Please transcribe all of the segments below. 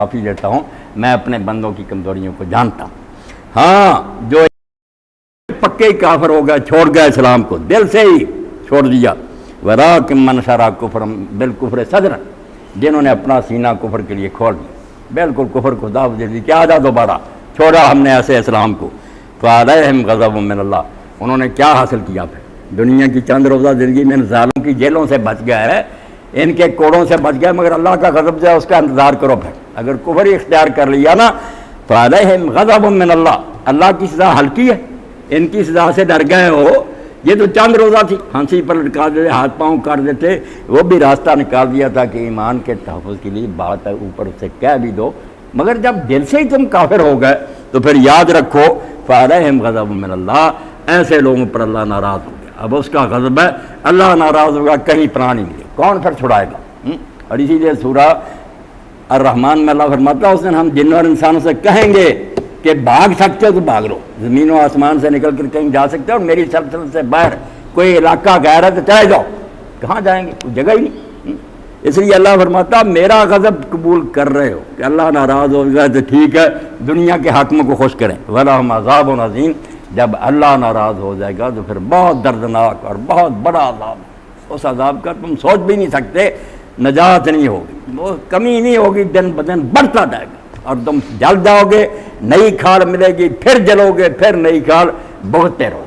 معافی دیتا ہوں، میں اپنے بندوں کی کمزوریوں کو جانتا ہوں۔ ہاں جو پکے ہی کافر ہو گیا، چھوڑ گیا اسلام کو، دل سے ہی چھوڑ دیا، وَرَاكِمْ مَنْ شَرَعَ كُفْرًا بِالْكُفْرِ صَدْرًا، جنہوں نے اپنا سینہ کفر کے لیے کھول دیا، بالکل کفر کو دعوت دے دی کہ آ جا دوبارہ، چھوڑا ہم نے ایسے اسلام کو، فَعَلَيْهِمْ غَضَبٌ مِّنَ اللَّهِ، انہوں نے کیا حاصل کیا پھر؟ دنیا کی چند روزہ زندگی میں ان ظالموں کی جیلوں سے بچ گیا ہے، ان کے کوڑوں سے بچ گیا، مگر اللہ کا غضب جو ہے اس کا انتظار کرو پھر۔ اگر کفر ہی اختیار کر لیا نا، فَعَلَيْهِمْ غَضَبٌ مِّنَ اللَّهِ، اللہ کی سزا ہلکی ہے، ان کی سزا سے ڈر گئے ہو۔ یہ تو چند روزہ تھی، پھانسی پر لٹکا دیتے، ہاتھ پاؤں کاٹ دیتے، وہ بھی راستہ نکال دیا تھا کہ ایمان کے تحفظ کے لیے بات ہے، اوپر سے کہہ بھی دو، مگر جب دل سے ہی تم کافر ہو گئے تو پھر یاد رکھو فَعَلَيْهِمْ غَضَبٌ مِّنَ اللَّهِ، ایسے لوگوں پر اللہ ناراض ہو گیا، اب اس کا غضب ہے، اللہ ناراض ہوگا، کہیں پناہ نہیں ملے، کون پھر چھڑائے گا؟ اور اسی لیے سورہ الرحمن میں اللہ فرماتا ہے اس دن ہم جنوں اور انسانوں سے کہیں گے کہ بھاگ سکتے ہو تو بھاگ لو، زمین و آسمان سے نکل کر کہیں جا سکتے ہو، اور میری سلطنت سے باہر کوئی علاقہ غیر ہے تو چلے جاؤ، کہاں جائیں گے؟ کوئی جگہ ہی نہیں۔ اس لیے اللہ فرماتا میرا غضب قبول کر رہے ہو کہ اللہ ناراض ہو گیا تو ٹھیک ہے، دنیا کے حاکموں کو خوش کریں، وَلَهُمْ عَذَابٌ عَظِيمٌ، جب اللہ ناراض ہو جائے گا تو پھر بہت دردناک اور بہت بڑا عذاب، اس عذاب کا تم سوچ بھی نہیں سکتے، نجات نہیں ہوگی، وہ کمی نہیں ہوگی، دن بدن بڑھتا جائے گا، اور تم جل جاؤ گے، نئی کھال ملے گی، پھر جلو گے، پھر نئی کھال، بہتے رہو،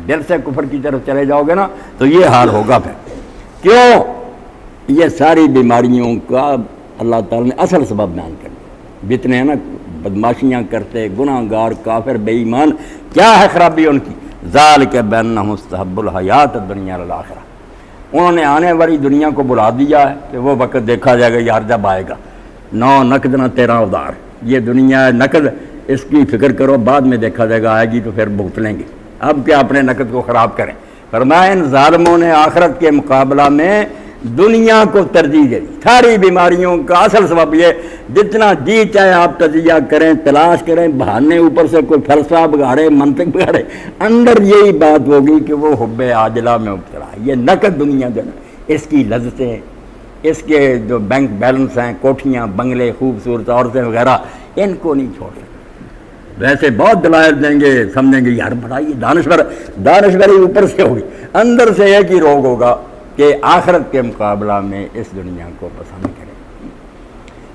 دل سے کفر کی طرف چلے جاؤ گے نا تو یہ حال ہوگا پھر۔ کیوں؟ یہ ساری بیماریوں کا اللہ تعالیٰ نے اصل سبب بیان کر دیا، جتنے ہیں نا بدماشیاں کرتے، گناہ گار، کافر، بے ایمان، کیا ہے خرابی ان کی؟ ذَلِكَ بِأَنَّهُمُ اسْتَحَبُّوا الْحَيَاةَ الدُّنْيَا عَلَى الْآخِرَةِ، انہوں نے آنے والی دنیا کو بلا دیا ہے کہ وہ وقت دیکھا جائے گا یار جب آئے گا، 9 نقد نہ 13 ادھار، یہ دنیا ہے نقد، اس کی فکر کرو، بعد میں دیکھا جائے گا، آئے گی تو پھر بھگت لیں گے، اب کیا اپنے نقد کو خراب کریں۔ فرمایا ان ظالموں نے آخرت کے مقابلہ میں دنیا کو ترجیح دے دی، ساری بیماریوں کا اصل سبب یہ، جتنا جی چاہے آپ تجزیہ کریں، تلاش کریں، بہانے اوپر سے کوئی فلسفہ بگاڑے، منطق بگاڑے، اندر یہی بات ہوگی کہ وہ حب عاجلہ میں مبتلا ہے، یہ نقد دنیا جو ہے اس کی لذتیں، اس کے جو بینک بیلنس ہیں، کوٹھیاں، بنگلے، خوبصورت عورتیں وغیرہ، ان کو نہیں چھوڑ سکتے۔ ویسے بہت دلائل دیں گے، سمجھیں گے یار بڑا یہ دانشوری اوپر سے ہوگی، اندر سے ایک ہی روگ ہوگا کہ آخرت کے مقابلہ میں اس دنیا کو پسند کریں۔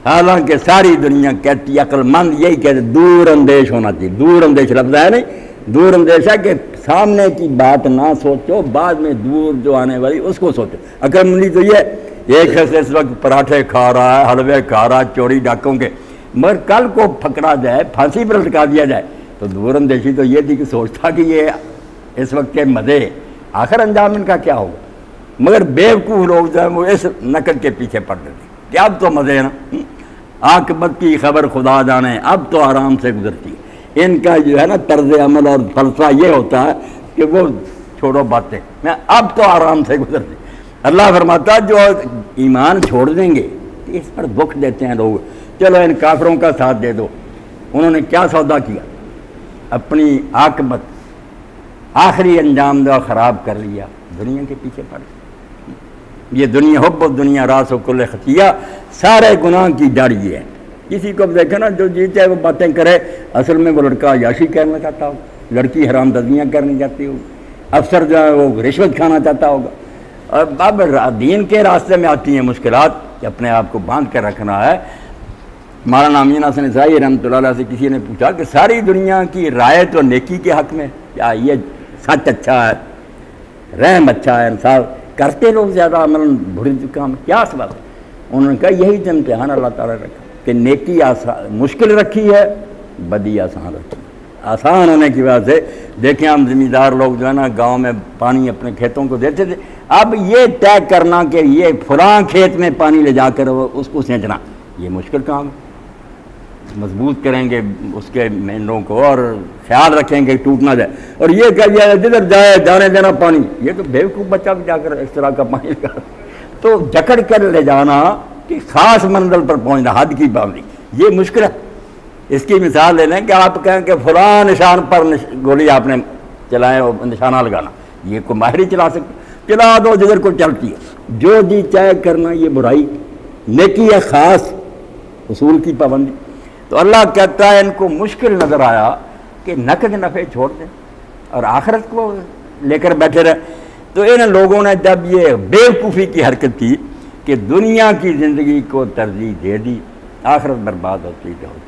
حالانکہ ساری دنیا کہتی، عقل مند یہی کہتے، دور اندیش ہونا چاہیے، دور اندیش لفظ ہے نہیں، دور اندیش ہے کہ سامنے کی بات نہ سوچو، بعد میں دور جو آنے والی اس کو سوچو۔ عقل مندی تو یہ ایک شخص اس وقت پراٹھے کھا رہا ہے، حلوے کھا رہا ہے، چوری ڈاکوں کے، مگر کل کو پکڑا جائے، پھانسی پر لٹکا دیا جائے، تو دور اندیشی تو یہ تھی کہ سوچتا کہ یہ اس وقت کے مزے، آخر انجام ان کا کیا ہوگا، مگر بیوقوف لوگ جو ہیں وہ اس نقد کے پیچھے پڑ رہے تھے کہ اب تو مزے نا، عاقبت کی خبر خدا جانے، اب تو آرام سے گزرتی ہے۔ ان کا جو ہے نا طرز عمل اور فلسفہ یہ ہوتا ہے کہ وہ چھوڑو باتیں، اب تو آرام سے گزرتی۔ اللہ فرماتا ہے جو ایمان چھوڑ دیں گے اس پر دکھ دیتے ہیں لوگ، چلو ان کافروں کا ساتھ دے دو، انہوں نے کیا سودا کیا؟ اپنی عاقبت، آخری انجام دو خراب کر لیا، دنیا کے پیچھے پڑ گئے۔ یہ دنیا، حب الدنیا راس و کل خطیہ، سارے گناہ کی جڑ یہ ہے۔ کسی کو دیکھے نا جو جیتے وہ باتیں کرے، اصل میں وہ لڑکا عیاشی کرنا چاہتا ہو، لڑکی حرام دزیاں کرنی چاہتی ہو، افسر جو ہے وہ رشوت کھانا چاہتا ہوگا۔ اب دین کے راستے میں آتی ہیں مشکلات کہ اپنے آپ کو باندھ کر رکھنا ہے۔ مولانا امین حسن عیسائی رحمۃ اللہ علیہ سے کسی نے پوچھا کہ ساری دنیا کی رائے تو نیکی کے حق میں، کیا یہ سچ اچھا ہے، رحم اچھا ہے، انصاف کرتے لوگ زیادہ عمل برے کام، کیا سبب ہے؟ انہوں نے کہا یہی تو امتحان اللہ تعالیٰ نے رکھا کہ نیکی مشکل رکھی ہے، بدی آسان رکھی ہے۔ آسان ہونے کی وجہ سے دیکھیں ہم زمیندار لوگ جو ہے نا گاؤں میں پانی اپنے کھیتوں کو دیتے تھے، اب یہ طے کرنا کہ یہ فلاں کھیت میں پانی لے جا کر اس کو سینچنا، یہ مشکل کام ہے۔ مضبوط کریں گے اس کے مینوں کو اور خیال رکھیں گے ٹوٹ نہ جائے، اور یہ کہہ دیا جدھر جائے جانے دینا پانی، یہ تو بیوقوف بچہ بھی جا کر اس طرح کا پانی لگا تو جکڑ کر لے جانا کہ خاص منزل پر پہنچنا، حد کی پابندی، یہ مشکل ہے۔ اس کی مثال لے لیں کہ آپ کہیں کہ فلاں نشان پر گولی آپ نے چلائیں اور نشانہ لگانا، یہ کوئی ماہر ہی چلا سکتے، چلا دو جدھر کو چلتی ہے، جو جی چاہے کرنا یہ برائی، نیکی ہے خاص، اصول کی پابندی. تو اللہ کہتا ہے ان کو مشکل نظر آیا کہ نقد نفع چھوڑ دیں اور آخرت کو لے کر بیٹھے رہے. تو ان لوگوں نے جب یہ بیوقوفی کی حرکت کی کہ دنیا کی زندگی کو ترجیح دے دی، آخرت برباد ہوتی تو ہوتی.